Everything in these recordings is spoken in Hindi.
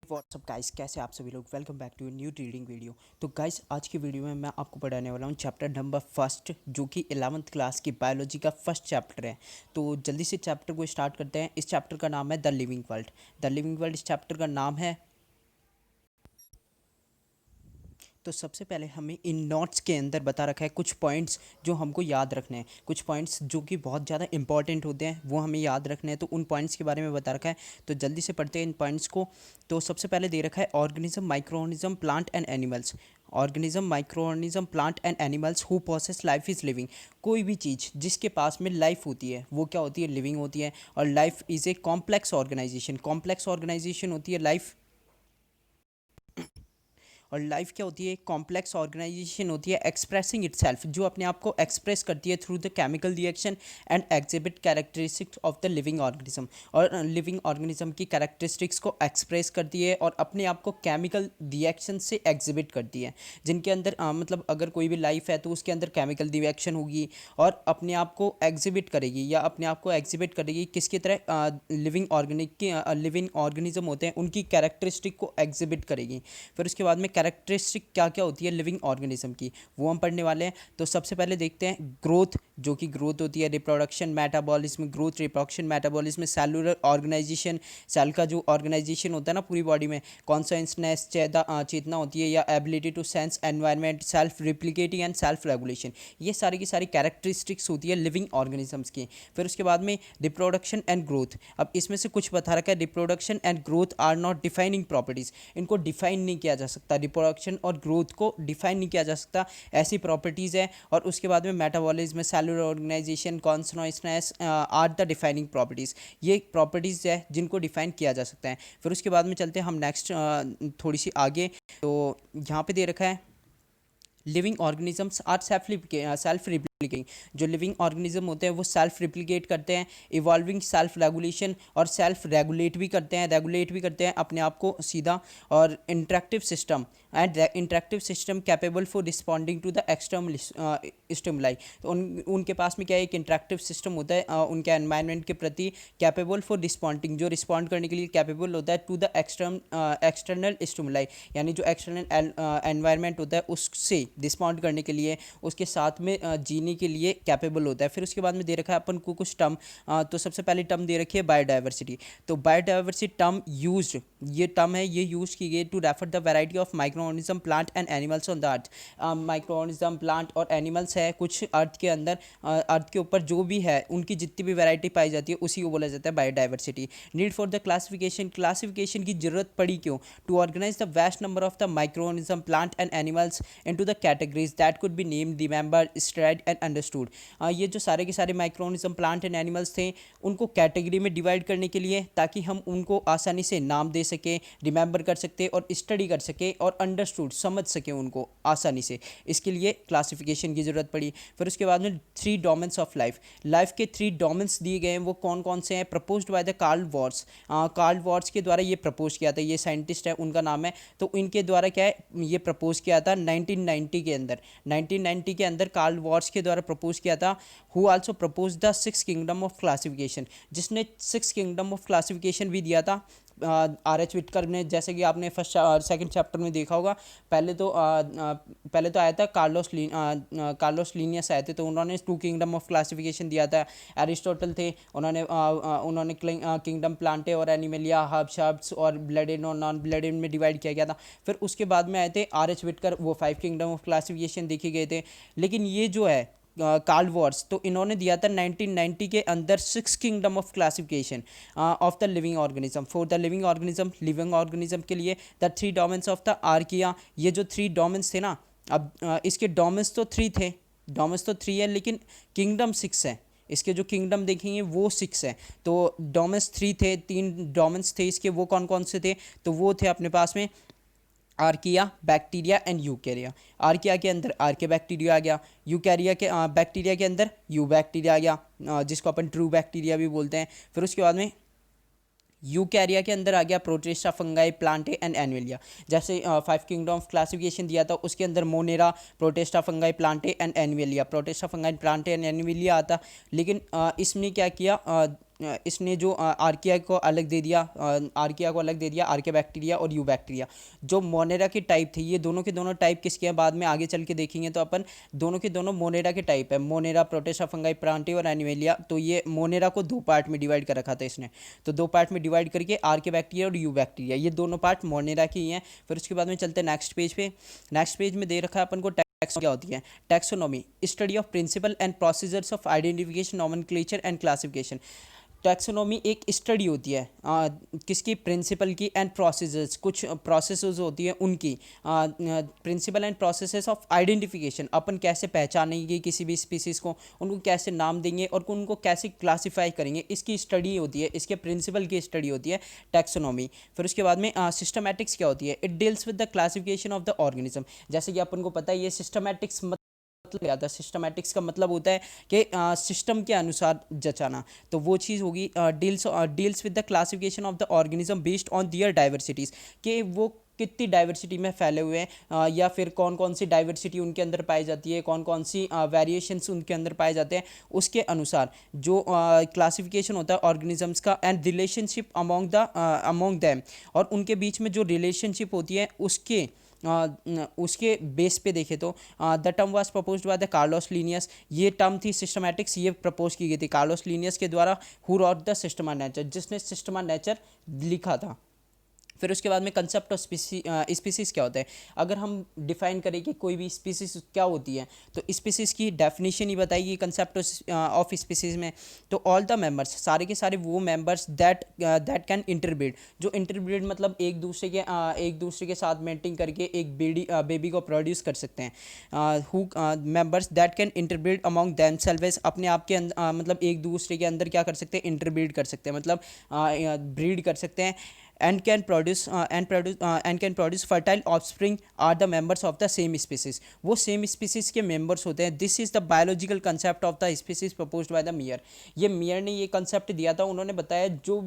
व्हाट्सअप गाइस, कैसे आप सभी लोग। Welcome back to new reading video. तो गाइस, आज की वीडियो में मैं आपको पढ़ाने वाला हूँ चैप्टर नंबर फर्स्ट, जो कि 11th क्लास की बायोलॉजी का फर्स्ट चैप्टर है। तो जल्दी से चैप्टर को स्टार्ट करते हैं। इस चैप्टर का नाम है the living world. The living world इस चैप्टर का नाम है। तो सबसे पहले हमें इन नोट्स के अंदर बता रखा है कुछ पॉइंट्स जो हमको याद रखने हैं, कुछ पॉइंट्स जो कि बहुत ज़्यादा इंपॉर्टेंट होते हैं, वो हमें याद रखने हैं। तो उन पॉइंट्स के बारे में बता रखा है, तो जल्दी से पढ़ते हैं इन पॉइंट्स को। तो सबसे पहले दे रखा है organism, micro plant and animals. Organism, micro plant and animals who process life is living. कोई भी चीज़ जिसके पास में लाइफ होती है वो क्या होती है, लिविंग होती है। और life is a complex organization. Complex organization होती है लाइफ। और लाइफ क्या होती है, कॉम्प्लेक्स ऑर्गेनाइजेशन होती है एक्सप्रेसिंग इटसेल्फ, जो अपने आप को एक्सप्रेस करती है through the chemical reaction and exhibit characteristics of the living organism. और लिविंग ऑर्गेनिज्म की कैरेक्टरिस्टिक्स को एक्सप्रेस करती है और अपने आप को केमिकल रिएक्शन से एग्जिबिट करती है, जिनके अंदर मतलब अगर कोई भी लाइफ है तो उसके अंदर केमिकल रिएक्शन होगी और अपने आप को एग्जिबिट करेगी, या अपने आप को एग्जिबिट करेगी किसकी तरह, लिविंग ऑर्गेनिज्म होते हैं उनकी कैरेक्टरिस्टिक को एग्जिबिट करेगी। फिर उसके बाद में कैरेक्टरिस्टिक क्या क्या होती है लिविंग ऑर्गेनिज्म की, वो हम पढ़ने वाले हैं। तो सबसे पहले देखते हैं ग्रोथ, जो कि ग्रोथ होती है reproduction, metabolism. Growth, reproduction, metabolism, cellular organization. Cell का जो ऑर्गेनाइजेशन होता है ना पूरी बॉडी में, कॉन्शियसनेस, चेतना होती है, या ability to sense environment, self replicating and self regulation. ये सारी की सारी कैरेक्टरिस्टिक्स होती है लिविंग ऑर्गेनिजम्स की। फिर उसके बाद में रिप्रोडक्शन एंड ग्रोथ। अब इसमें से कुछ बता रखा है, reproduction and growth are not defining properties. इनको डिफाइन नहीं किया जा सकता, रिप्रोडक्शन और ग्रोथ को डिफाइन नहीं किया जा सकता, ऐसी प्रॉपर्टीज़ है। और उसके बाद में metabolism, cellular organization, consonance are the defining properties. ये प्रॉपर्टीज़ है जिनको डिफाइन किया जा सकता है। फिर उसके बाद में चलते हैं हम नेक्स्ट थोड़ी सी आगे। तो यहाँ पे दे रखा है living organisms are self replicating. जो लिविंग ऑर्गेनिज्म होते हैं वो सेल्फ रिप्लिकेट करते हैं, इवॉल्विंग, सेल्फ रेगुलेशन, और सेल्फ रेगुलेट भी करते हैं अपने आप को सीधा। और interactive system capable for responding to the external stimuli. तो उनके पास में क्या है, एक इंटरेक्टिव सिस्टम होता है उनके एनवायरनमेंट के प्रति, कैपेबल फॉर रिस्पॉन्डिंग, जो रिस्पॉन्ड करने के लिए कैपेबल होता है, टू द एक्सटर्नल स्टिमुलाई, यानी जो एक्सटर्नल एनवायरनमेंट होता है उससे रिस्पॉन्ड करने के लिए, उसके साथ में जीने के लिए कैपेबल होता है। फिर उसके बाद में दे रखा है अपन को कुछ टर्म। तो सबसे पहली टर्म दे रखी है बायोडाइवर्सिटी। तो बायोडाइवर्सिटी टर्म यूज्ड, ये टर्म है, ये यूज की गई to refer the variety of micro organism, plant and animals on the earth. Micro organism, plant और एनिमल्स है कुछ अर्थ के अंदर, अर्थ के ऊपर जो भी है उनकी जितनी भी वैरायटी पाई जाती है उसी को बोला जाता है biodiversity. Need for the classification की जरूरत पड़ी क्यों, to organize the vast number of the micro organism, plant and animals into the categories that could be named, remembered, studied and understood. ये जो सारे के सारे micro organism, plant and animals थे, उनको कैटेगरी में डिवाइड करने के लिए, ताकि हम उनको आसानी से नाम दे सकें, रिमेंबर कर सकते और स्टडी कर सके और अंडरस्टूड समझ सके उनको आसानी से, इसके लिए क्लासिफिकेशन की ज़रूरत पड़ी। फिर उसके बाद में 3 डोमेन्स ऑफ लाइफ। लाइफ के 3 डोमेन्स दिए गए हैं, वो कौन कौन से हैं, proposed by the Carl Woese. Carl Woese के द्वारा ये प्रपोज किया था, ये साइंटिस्ट है उनका नाम है। तो इनके द्वारा क्या है, ये प्रपोज किया था 1990 के अंदर। 1990 के अंदर कार्ल वॉर्स के द्वारा प्रपोज किया था। Who also propose the 6 kingdom of classification, जिसने 6 किंगडम ऑफ क्लासिफिकेशन भी दिया था। R.H. विटकर ने, जैसे कि आपने फर्स्ट सेकंड चैप्टर में देखा होगा, पहले तो आया था कार्लोस लीनियस आए थे, तो उन्होंने 2 किंगडम ऑफ क्लासिफिकेशन दिया था। एरिस्टोटल थे, उन्होंने किंगडम प्लांटे और एनिमलिया, हर्ब्स और ब्लडेड और नॉन ब्लडेड में डिवाइड किया गया था। फिर उसके बाद में आए थे R.H. विटकर, वो 5 किंगडम ऑफ क्लासिफिकेशन देखे गए थे। लेकिन ये जो है कार्ल वॉर्स, तो इन्होंने दिया था 1990 के अंदर 6 kingdom of classification of the living organism. For the living organism के लिए the 3 domains of the archaea. ये जो 3 डोमेन्स थे ना, अब इसके डोमेन्स तो 3 थे, डोमेन्स तो 3 है, लेकिन किंगडम 6 है। इसके जो किंगडम देखेंगे वो 6 है। तो डोमेन्स 3 थे, 3 डोमेन्स थे इसके। वो कौन कौन से थे, तो वो थे अपने पास में आर्किया, बैक्टीरिया एंड यूकैरिया। आर्किया के अंदर आर्के बैक्टीरिया आ गया, यूकैरिया के बैक्टीरिया के अंदर यू बैक्टीरिया आ गया, जिसको अपन ट्रू बैक्टीरिया भी बोलते हैं। फिर उसके बाद में यूकैरिया के अंदर आ गया protista, fungi, Plantae and Animalia. जैसे 5 किंगडम ऑफ क्लासिफिकेशन दिया था, उसके अंदर Monera, protista, fungi, Plantae and Animalia, protista, fungi, Plantae and Animalia आता। लेकिन इसमें क्या किया, इसने जो आर्किया को अलग दे दिया, आर्किया को अलग दे दिया, आर्किया बैक्टीरिया और यू बैक्टीरिया। जो मोनेरा की टाइप थी, ये दोनों के दोनों टाइप किसके हैं बाद में आगे चल के देखेंगे तो अपन, दोनों के दोनों मोनेरा के टाइप है, मोनेरा, प्रोटेस्टा, फंगाई, प्रांटी और एनिमेलिया। तो ये मोनेरा को दो पार्ट में डिवाइड कर रखा था इसने, तो दो पार्ट में डिवाइड करके आर्किया बैक्टीरिया और यू बैक्टीरिया, ये दोनों पार्ट मोनेरा की ही हैं। फिर उसके बाद में चलते हैं नेक्स्ट पेज पे। नेक्स्ट पेज में दे रखा है अपन को क्या होती है taxonomy, study of principle and procedures of identification, nomenclature and classification. Taxonomy एक स्टडी होती है किसकी, प्रिंसिपल की एंड प्रोसीजर्स, कुछ प्रोसेसेस होती है उनकी, principle and processes of identification, अपन कैसे पहचानेंगे किसी भी स्पीसीज़ को, उनको कैसे नाम देंगे और उनको कैसे क्लासीफाई करेंगे, इसकी स्टडी होती है, इसके प्रिंसिपल की स्टडी होती है टैक्सोनॉमी। फिर उसके बाद में सिस्टमैटिक्स क्या होती है, it deals with the classification of the organism. जैसे कि अपन को पता है ये सिस्टमैटिक्स मतलब आता है, सिस्टमैटिक्स का मतलब होता है कि सिस्टम के अनुसार जचाना, तो वो चीज़ होगी deals with the classification of the organism based on their diversities, कि वो कितनी डाइवर्सिटी में फैले हुए हैं, या फिर कौन कौन सी डाइवर्सिटी उनके अंदर पाई जाती है, कौन कौन सी वेरिएशंस उनके अंदर पाए जाते हैं, उसके अनुसार जो क्लासिफिकेशन होता है ऑर्गेनिजम्स का, एंड रिलेशनशिप अमोंग दैम, और उनके बीच में जो रिलेशनशिप होती है उसके बेस पे देखे तो the term was proposed by the Carlos Linnaeus. ये टर्म थी सिस्टमैटिक्स, ये प्रपोज की गई थी कार्लोस लीनियस के द्वारा, who rot the Systema nature, जिसने सिस्टमा नेचर लिखा था। फिर उसके बाद में कंसेप्ट ऑफ स्पीसीज़ क्या होता है, अगर हम डिफाइन करें कि कोई भी स्पीसीज़ क्या होती है, तो स्पीसीज़ की डेफिनेशन ही बताइए कंसेप्ट ऑफ स्पीसीज़ में। तो ऑल द मेंबर्स, सारे के सारे वो मेंबर्स दैट कैन इंटरब्रीड, जो इंटरब्रीड मतलब एक दूसरे के साथ मेंटिंग करके एक बेबी को प्रोड्यूस कर सकते हैं। Who members that can interbreed among themselves, अपने आप के मतलब एक दूसरे के अंदर क्या कर सकते हैं, इंटरब्रीड कर सकते हैं, मतलब ब्रीड कर सकते हैं। and can produce fertile offspring are the members of the same species, वो सेम स्पीसीज के मेंबर्स होते हैं। This is the biological concept of the species proposed by the मियर। ये मियर ने ये कंसेप्ट दिया था, उन्होंने बताया जो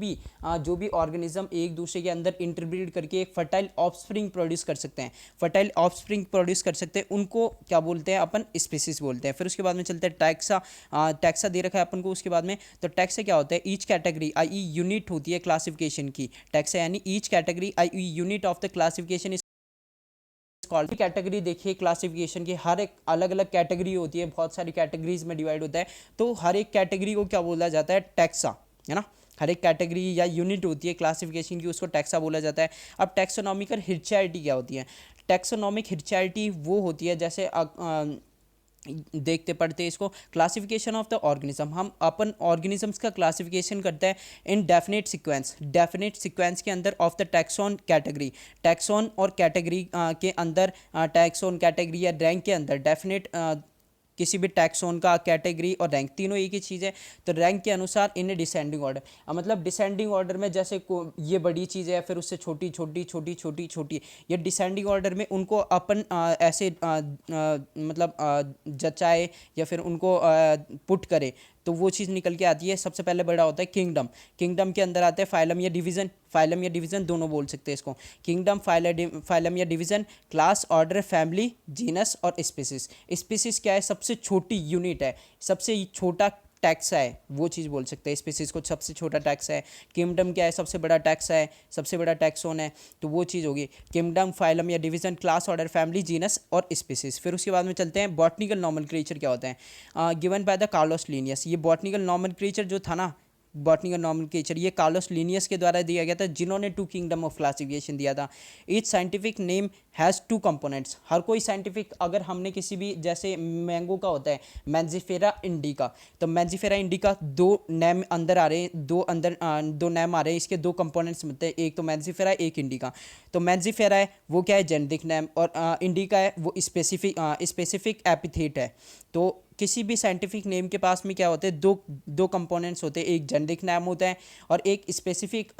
भी ऑर्गेनिज्म एक दूसरे के अंदर इंटरब्रीड करके एक फर्टाइल ऑफस्प्रिंग प्रोड्यूस कर सकते हैं, उनको क्या बोलते हैं अपन, स्पीसीज बोलते हैं। फिर उसके बाद में चलते हैं टैक्सा दे रखा है अपन को उसके बाद में। तो टैक्सा क्या होता है, ईच कैटेगरी आई यूनिट होती है क्लासिफिकेशन की, टैक्सा यानी each category I unit of the classification is called. Category देखिए क्लासिफिकेशन की, हर एक अलग अलग कैटेगरी होती है, बहुत सारी कैटेगरीज में डिवाइड होता है, तो हर एक कैटेगरी को क्या बोला जाता है, टैक्सा, है ना। हर एक कैटेगरी या यूनिट होती है क्लासिफिकेशन की, उसको टैक्सा बोला जाता है। अब टैक्सोनॉमिकल हियरार्की क्या होती है, टैक्सोनॉमिक हियरार्की वो होती है, जैसे देखते पढ़ते इसको, क्लासिफिकेशन ऑफ द ऑर्गेनिज्म, हम अपन ऑर्गेनिजम्स का क्लासिफिकेशन करते हैं इन डेफिनेट सीक्वेंस के अंदर of the taxon category, taxon और कैटेगरी के अंदर, टैक्सोन कैटेगरी या रैंक के अंदर डेफिनेट किसी भी टैक्सोन का कैटेगरी और रैंक तीनों एक ही चीज़ है, तो रैंक के अनुसार इन डिसेंडिंग ऑर्डर, मतलब डिसेंडिंग ऑर्डर में जैसे ये बड़ी चीज़ है, फिर उससे छोटी छोटी छोटी छोटी छोटी, ये डिसेंडिंग ऑर्डर में उनको अपन ऐसे मतलब जचाए या फिर उनको पुट करे, तो वो चीज़ निकल के आती है। सबसे पहले बड़ा होता है किंगडम के अंदर आते हैं फाइलम या डिवीज़न दोनों बोल सकते हैं इसको, किंगडम, फाइलम या division, class, order, family, genus और स्पीसीज क्या है, सबसे छोटी यूनिट है, सबसे छोटा टैक्सा है, वो चीज़ बोल सकते हैं स्पीसीज को सबसे छोटा टैक्सा है। किंगडम क्या है, सबसे बड़ा टैक्सा है, सबसे बड़ा टैक्सोन है, तो वो चीज़ होगी किंगडम, फाइलम या division, class, order, family, genus और स्पीसीज। फिर उसके बाद में चलते हैं बॉटनिकल नॉमेनक्लेचर क्या होता है, given by the Carlos Linnaeus. ये बॉटनिकल नॉमेनक्लेचर जो था ना, बॉटनिकल नॉमेनक्लेचर, ये कार्लोस लीनियस के द्वारा दिया गया था, जिन्होंने 2 किंगडम ऑफ क्लासिफिकेशन दिया था। Each scientific name has 2 components, हर कोई साइंटिफिक, अगर हमने किसी भी, जैसे मैंगो का होता है मैंजिफेरा इंडिका, तो मैंजिफेरा इंडिका 2 नेम अंदर आ रहे हैं, 2 नेम आ रहे हैं, इसके 2 कंपोनेंट्स मिलते हैं, एक तो मैंजिफेरा, एक इंडिका। तो मैंजिफेरा है वो क्या है, जेनेरिक नेम, और इंडिका है वो स्पेसिफिक एपिथेट है। तो किसी भी साइंटिफिक नेम के पास में क्या होते हैं, दो कंपोनेंट्स होते हैं, एक जेनेरिक नाम होता है और एक स्पेसिफिक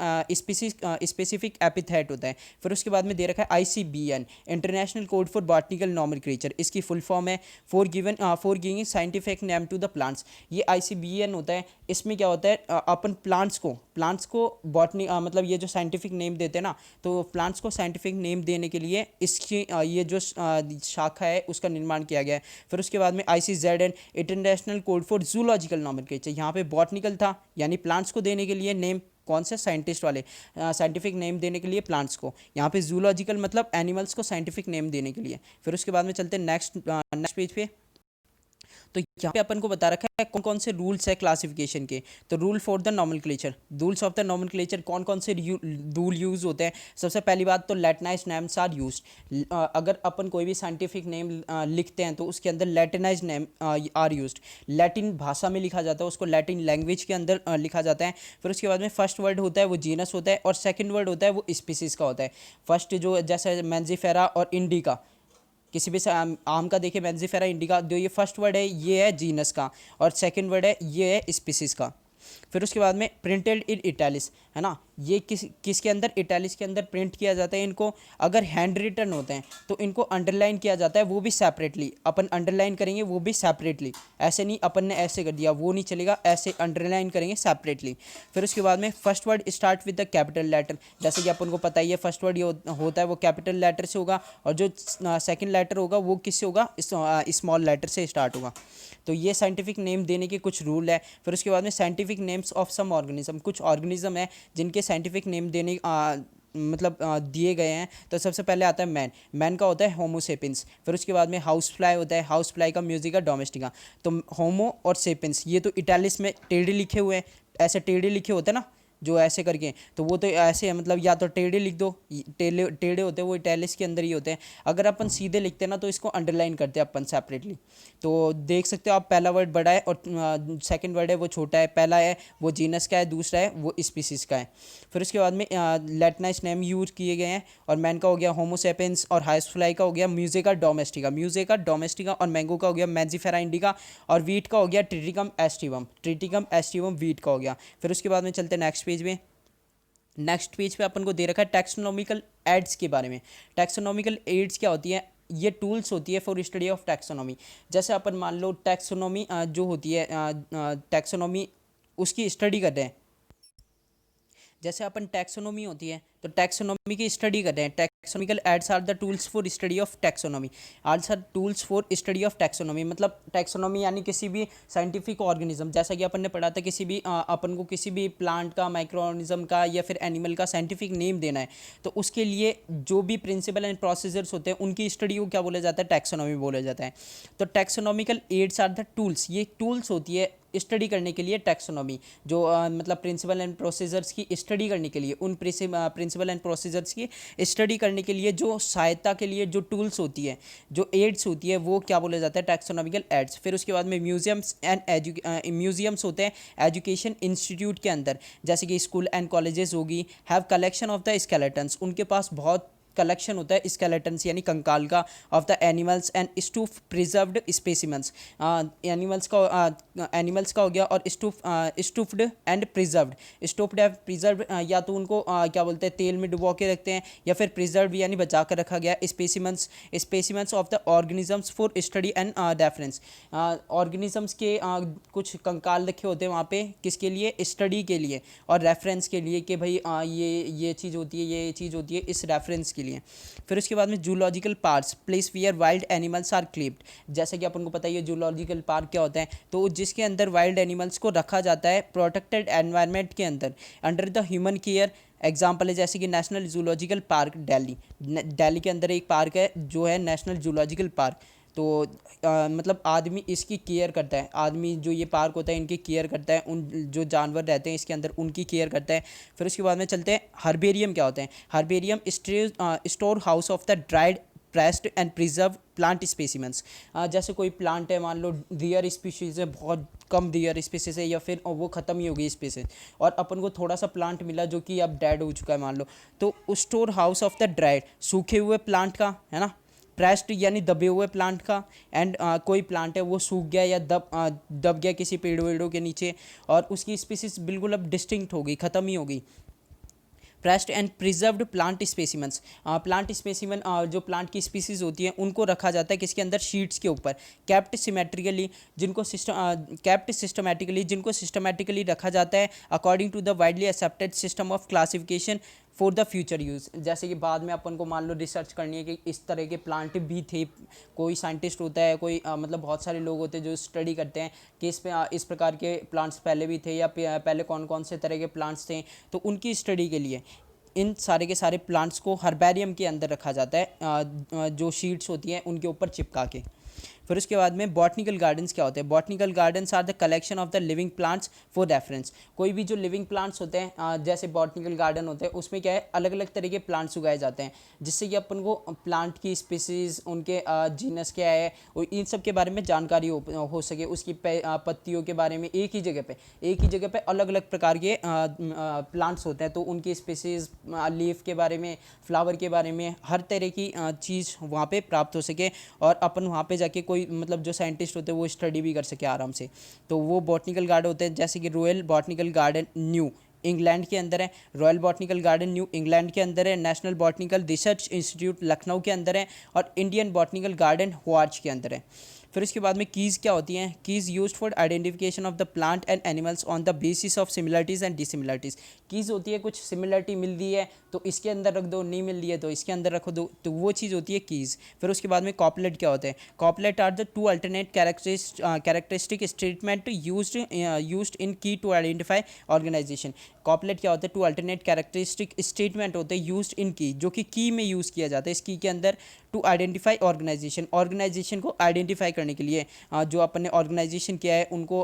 एपिथेट होता है। फिर उसके बाद में दे रखा है ICBN, international code for botanical nomenclature, इसकी फुल फॉर्म है for giving scientific name to the plants. ये ICBN होता है, इसमें क्या होता है, अपन प्लांट्स को प्लांट्स को बॉटनी मतलब ये जो साइंटिफिक नेम देते हैं ना, तो प्लांट्स को साइंटिफिक नेम देने के लिए इसकी ये जो शाखा है उसका निर्माण किया गया है। फिर उसके बाद में ICZN international code for zoological nomenclature, यहाँ पे बॉटनिकल था यानी प्लांट्स को देने के लिए नेम, कौन से साइंटिस्ट वाले साइंटिफिक नेम देने के लिए प्लांट्स को, यहाँ पे जूलॉजिकल मतलब एनिमल्स को साइंटिफिक नेम देने के लिए। फिर उसके बाद में चलते हैं नेक्स्ट पेज पे। तो यहाँ पे अपन को बता रखा है कौन कौन से रूल्स है क्लासिफिकेशन के। तो rule for the nomenclature, rules of the nomenclature, कौन कौन से रूल यूज होते हैं। सबसे पहली बात तो लैटिनाइज नेम्स आर यूज्ड, अगर अपन कोई भी साइंटिफिक नेम लिखते हैं तो उसके अंदर लैटिनाइज नेम आर यूज्ड, लैटिन भाषा में लिखा जाता है, उसको लैटिन लैंग्वेज के अंदर लिखा जाता है। फिर उसके बाद में फर्स्ट वर्ड होता है वो जीनस होता है और सेकंड वर्ड होता है वो स्पीसीज का होता है। फर्स्ट जो जैसे मेंजिफेरा और इंडिका, किसी भी आम का देखिए मेंजिफेरा इंडिका, जो ये फर्स्ट वर्ड है ये है जीनस का और सेकंड वर्ड है ये है स्पीसीज का। फिर उसके बाद में प्रिंटेड इन इटैलिक्स है ना, ये किसके अंदर, इटैलिक्स के अंदर प्रिंट किया जाता है इनको। अगर हैंड रिटन होते हैं तो इनको अंडरलाइन किया जाता है, वो भी सेपरेटली, अपन अंडरलाइन करेंगे वो भी सेपरेटली, ऐसे नहीं अपन ने ऐसे कर दिया वो नहीं चलेगा, ऐसे अंडरलाइन करेंगे सेपरेटली। फिर उसके बाद में first word start with the capital letter, जैसे कि अपन को पता ही है फर्स्ट वर्ड ये होता है वो कैपिटल लेटर से होगा और जो सेकेंड लेटर होगा वो किससे होगा, स्मॉल लेटर से स्टार्ट होगा। तो ये साइंटिफिक नेम देने के कुछ रूल है। फिर उसके बाद में scientific names of some organism, कुछ ऑर्गेनिज्म है जिनके साइंटिफिक नेम देने मतलब दिए गए हैं। तो सबसे पहले आता है मैन का होता है होमो सेपियंस। फिर उसके बाद में हाउस फ्लाई होता है, हाउस फ्लाई का म्यूजिका डोमेस्टिका। तो होमो और सेपियंस ये तो इटैलिक्स में टेढ़े लिखे हुए हैं, ऐसे टेढ़े लिखे होते हैं ना जो ऐसे करके, तो वो तो ऐसे है, मतलब या तो टेढ़े लिख दो, टेढ़े होते हैं वो इटैलिक्स के अंदर ही होते हैं। अगर अपन सीधे लिखते हैं ना तो इसको अंडरलाइन करते हैं अपन सेपरेटली। तो देख सकते हो आप, पहला वर्ड बड़ा है और सेकंड वर्ड है वो छोटा है, पहला है वो जीनस का है, दूसरा है वो स्पीसीज का है। फिर उसके बाद में लैटिनाइज नेम यूज किए गए हैं और मैन का हो गया होमो सेपियंस और हाउस फ्लाई का हो गया म्यूजिका डोमेस्टिका और मैंगो का हो गया मेंजिफेरा इंडिका और वीट का हो गया ट्रिटिकम एस्टिवम वीट का हो गया। फिर उसके बाद में चलते हैं नेक्स्ट पेज में। नेक्स्ट पेज पे अपन को दे रखा है टैक्सोनॉमिकल एड्स के बारे में। टैक्सोनॉमिकल एड्स क्या होती है, ये टूल्स होती है फॉर स्टडी ऑफ टैक्सोनॉमी। जैसे अपन मान लो टैक्सोनॉमी जो होती है, टैक्सोनॉमी उसकी स्टडी कर रहे हैं, जैसे अपन टैक्सोनॉमी होती है तो टैक्सोनॉमी की स्टडी कर रहे हैं। Taxonomical aids are the tools for study of taxonomy, aids are tools for study of taxonomy, मतलब टैक्सोनॉमी यानी किसी भी साइंटिफिक ऑर्गेनिज्म, जैसा कि अपन ने पढ़ा था किसी भी अपन को किसी भी प्लांट का, माइक्रो ऑर्गेनिज्म का या फिर एनिमल का साइंटिफिक नेम देना है तो उसके लिए जो भी प्रिंसिपल एंड प्रोसीजर्स होते हैं उनकी स्टडी को क्या बोला जाता है, टैक्सोनॉमी बोला जाता है। तो taxonomical aids are the tools, ये टूल्स होती है स्टडी करने के लिए टैक्सोनॉमी, जो मतलब प्रिंसिपल एंड प्रोसीजर्स की स्टडी करने के लिए, उन प्रिंसिपल एंड प्रोसीजर्स की स्टडी करने के लिए जो सहायता के लिए जो टूल्स होती है, जो एड्स होती है, वो क्या बोला जाता है, टैक्सोनॉमिकल एड्स। फिर उसके बाद में म्यूजियम्स होते हैं एजुकेशन इंस्टीट्यूट के अंदर, जैसे कि स्कूल एंड कॉलेजेस होगी, have collection of the skeletons, उनके पास बहुत कलेक्शन होता है स्केलेटन्स यानी कंकाल का, of the animals and stuff preserved specimens, animals का हो गया और स्टूफ्ड एंड प्रिजर्व्ड या तो उनको क्या बोलते हैं तेल में डुबो के रखते हैं या फिर प्रिजर्व यानी बचा कर रखा गया specimens of the organisms for study and reference, organisms के कुछ कंकाल रखे होते हैं वहाँ पे किसके लिए, स्टडी के लिए और रेफरेंस के लिए कि भाई ये चीज़ होती है, ये चीज़ होती है, इस रेफरेंस के लिए। फिर उसके बाद में zoological parks, place where wild animals are clipped, जैसे कि अपन को पता है ये जूलॉजिकल पार्क क्या होता है, तो जिसके अंदर वाइल्ड एनिमल्स को रखा जाता है प्रोटेक्टेड एनवायरनमेंट के अंदर under the human care. Example है जैसे कि नेशनल जूलॉजिकल पार्क दिल्ली के अंदर एक पार्क है जो है नेशनल जूलॉजिकल पार्क। तो मतलब आदमी इसकी केयर करता है, आदमी जो ये पार्क होता है इनकी केयर करता है, उन जो जानवर रहते हैं इसके अंदर उनकी केयर करता है। फिर उसके बाद में चलते हैं हर्बेरियम क्या होता है। Herbarium store house of the dried pressed and preserve plant specimens, जैसे कोई प्लांट है मान लो रियर स्पीशीज़ है, बहुत कम रियर स्पीसीज है या फिर वो ख़त्म ही हो गई स्पीसीज और अपन को थोड़ा सा प्लांट मिला जो कि अब डेड हो चुका है मान लो, तो store house of the dried सूखे हुए प्लांट का है ना, प्रेस्ड यानी दबे हुए प्लांट का, एंड कोई प्लांट है वो सूख गया या दब गया किसी पेड़ वेड़ों के नीचे और उसकी स्पीसीज बिल्कुल अब डिस्टिंक्ट हो गई, ख़त्म ही हो गई, pressed and preserved plant specimens, plant specimen जो प्लांट की स्पीसीज होती है उनको रखा जाता है किसके अंदर, शीट्स के ऊपर। कैप्ट सिमेट्रिकली, जिनको सिस्टमैटिकली रखा जाता है according to the widely accepted system of classification for the future use. जैसे कि बाद में अपन को मान लो रिसर्च करनी है कि इस तरह के प्लांट भी थे, कोई साइंटिस्ट होता है, कोई मतलब बहुत सारे लोग होते हैं जो स्टडी करते हैं कि इस प्रकार के प्लांट्स पहले भी थे या पहले कौन कौन से तरह के प्लांट्स थे, तो उनकी स्टडी के लिए इन सारे के सारे प्लांट्स को हर्बेरियम के अंदर रखा जाता है, जो शीट्स होती हैं उनके ऊपर चिपका के। फिर उसके बाद में बॉटनिकल गार्डन्स क्या होते हैं? Botanical gardens are the collection of the living plants for reference. कोई भी जो लिविंग प्लांट्स होते हैं, जैसे बॉटनिकल गार्डन होते हैं, उसमें क्या है, अलग अलग तरह के प्लांट्स उगाए जाते हैं, जिससे कि अपन को प्लांट की स्पीसीज, उनके जीनस क्या है, और इन सब के बारे में जानकारी हो सके। उसकी पत्तियों के बारे में एक ही जगह पे अलग अलग प्रकार के प्लांट्स होते हैं, तो उनकी स्पीसीज, लीफ के बारे में, फ्लावर के बारे में, हर तरह की चीज़ वहाँ पे प्राप्त हो सके, और अपन वहाँ पे जाके कोई मतलब जो साइंटिस्ट होते हैं वो स्टडी भी कर सके आराम से। तो वो बॉटनिकल गार्डन होते हैं। जैसे कि royal botanical garden new England के अंदर है, royal botanical garden new England के अंदर है, national botanical research institute Lucknow के अंदर है, और इंडियन बॉटनिकल गार्डन हुआर्च के अंदर है। फिर उसके बाद में कीज़ क्या होती हैं? Keys used for identification of the plant and animals on the basis of similarities and dissimilarities. Keys होती है, कुछ सिमिलरिटी मिल रही है तो इसके अंदर रख दो, नहीं मिल रही है तो इसके अंदर रख दो, तो वो चीज़ होती है कीज़। फिर उसके बाद में कॉपलेट क्या होते हैं? Couplet are the two alternate characteristic statement used in key to identify organisation. कॉपलेट क्या होता है? टू अल्टरनेट कैरेक्टरिस्टिक स्टेटमेंट होते हैं यूज्ड इन की, जो कि की में यूज़ किया जाता है, इस की के अंदर, टू आइडेंटिफाई ऑर्गेनाइजेशन को आइडेंटिफाई करने के लिए। जो अपन ने ऑर्गेनाइजेशन किया है, उनको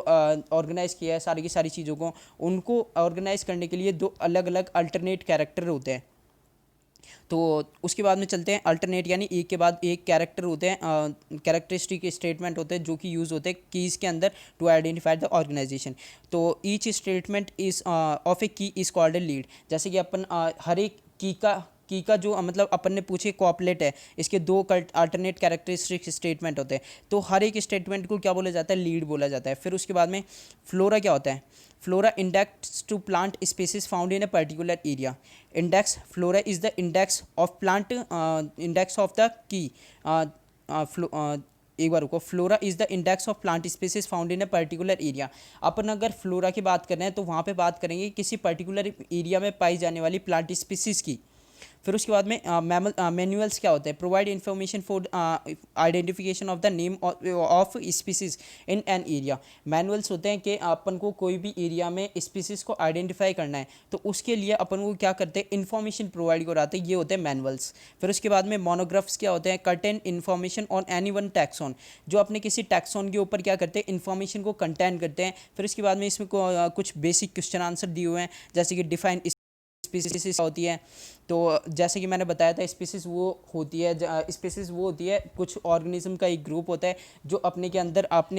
ऑर्गेनाइज किया है, सारी की सारी चीज़ों को, उनको ऑर्गेनाइज करने के लिए दो अलग अलग अल्टरनेट कैरेक्टर होते हैं। तो उसके बाद में चलते हैं अल्टरनेट, यानी एक के बाद एक कैरेक्टर होते हैं, कैरेक्टरिस्टिक स्टेटमेंट होते हैं जो कि यूज़ होते हैं कीज़ के अंदर टू आइडेंटिफाई द ऑर्गेनाइजेशन। तो ईच स्टेटमेंट इज ऑफ ए की इज कॉल्ड ए लीड। जैसे कि अपन हर एक की का जो मतलब अपन ने पूछे कॉपलेट है, इसके दो अल्टरनेट कैरेक्टरिस्टिक स्टेटमेंट होते हैं, तो हर एक स्टेटमेंट को क्या बोला जाता है? लीड बोला जाता है। फिर उसके बाद में फ्लोरा क्या होता है? Flora index to plant species found in a particular area. Index, flora is the index of plant, index of the key, एक बार रुको, flora is the index of plant species found in a particular area. अपन अगर फ्लोरा की बात कर रहे हैं तो वहाँ पे बात करेंगे किसी पर्टिकुलर एरिया में पाई जाने वाली प्लांट स्पीसीज की। फिर उसके बाद में मैनुअल्स क्या होते हैं? Provide information for identification of the name of species in an area. Manuals होते हैं कि अपन को कोई भी एरिया में स्पीसीज को आइडेंटिफाई करना है, तो उसके लिए अपन को क्या करते हैं? इन्फॉर्मेशन प्रोवाइड कराते हैं, ये होते हैं मैनुअल्स। फिर उसके बाद में मोनोग्राफ्स क्या होते हैं? Contain information on any one taxon, जो अपने किसी टैक्सॉन के ऊपर क्या करते हैं? इन्फॉर्मेशन को कंटेन करते हैं। फिर उसके बाद में इसमें कुछ बेसिक क्वेश्चन आंसर दिए हुए हैं, जैसे कि डिफाइन स्पीसीज होती है। तो जैसे कि मैंने बताया था, स्पीसीज वो होती है कुछ ऑर्गेनिज्म का एक ग्रुप होता है जो अपने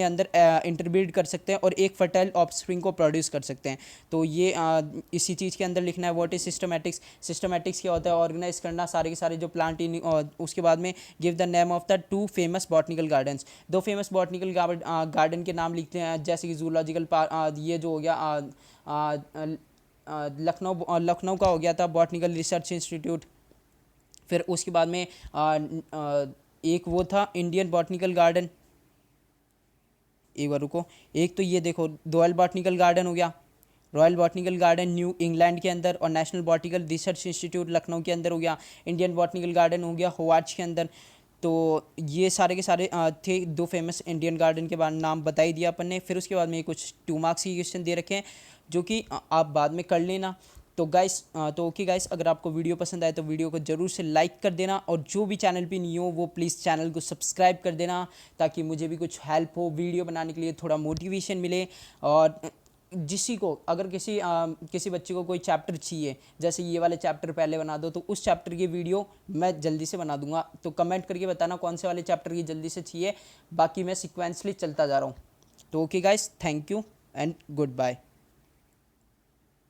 अंदर इंटरब्रीड कर सकते हैं और एक फर्टाइल ऑफस्प्रिंग को प्रोड्यूस कर सकते हैं। तो ये इसी चीज़ के अंदर लिखना है। What is systematics? सिस्टमैटिक्स क्या होता है? ऑर्गेनाइज करना सारे के सारे जो प्लांट इन। और उसके बाद में give the name of the two famous botanical gardens. दो फेमस बॉटनिकल गार्डन के नाम लिखते हैं, जैसे कि जूलॉजिकल पार्क, ये जो हो गया लखनऊ का हो गया था बॉटनिकल रिसर्च इंस्टीट्यूट। फिर उसके बाद में एक वो था इंडियन बॉटनिकल गार्डन, एक बार रुको, एक तो ये देखो रॉयल बॉटनिकल गार्डन हो गया, royal botanical garden new England के अंदर, और national botanical research institute Lucknow के अंदर हो गया। इंडियन बॉटनिकल गार्डन हो गया हुआर्च के अंदर। तो ये सारे के सारे थे दो फेमस इंडियन गार्डन के बाद नाम बता ही दिया अपन ने। फिर उसके बाद में कुछ 2 मार्क्स की क्वेश्चन दे रखे हैं जो कि आप बाद में कर लेना। तो ओके गाइस, अगर आपको वीडियो पसंद आए तो वीडियो को ज़रूर से लाइक कर देना, और जो भी चैनल पे नहीं हो वो प्लीज़ चैनल को सब्सक्राइब कर देना, ताकि मुझे भी कुछ हेल्प हो, वीडियो बनाने के लिए थोड़ा मोटिवेशन मिले। और अगर किसी बच्चे को कोई चैप्टर चाहिए, जैसे ये वाले चैप्टर पहले बना दो, तो उस चैप्टर की वीडियो मैं जल्दी से बना दूंगा। तो कमेंट करके बताना कौन से वाले चैप्टर की जल्दी से चाहिए, बाकी मैं सिक्वेंसली चलता जा रहा हूँ। तो okay guys, thank you and good bye.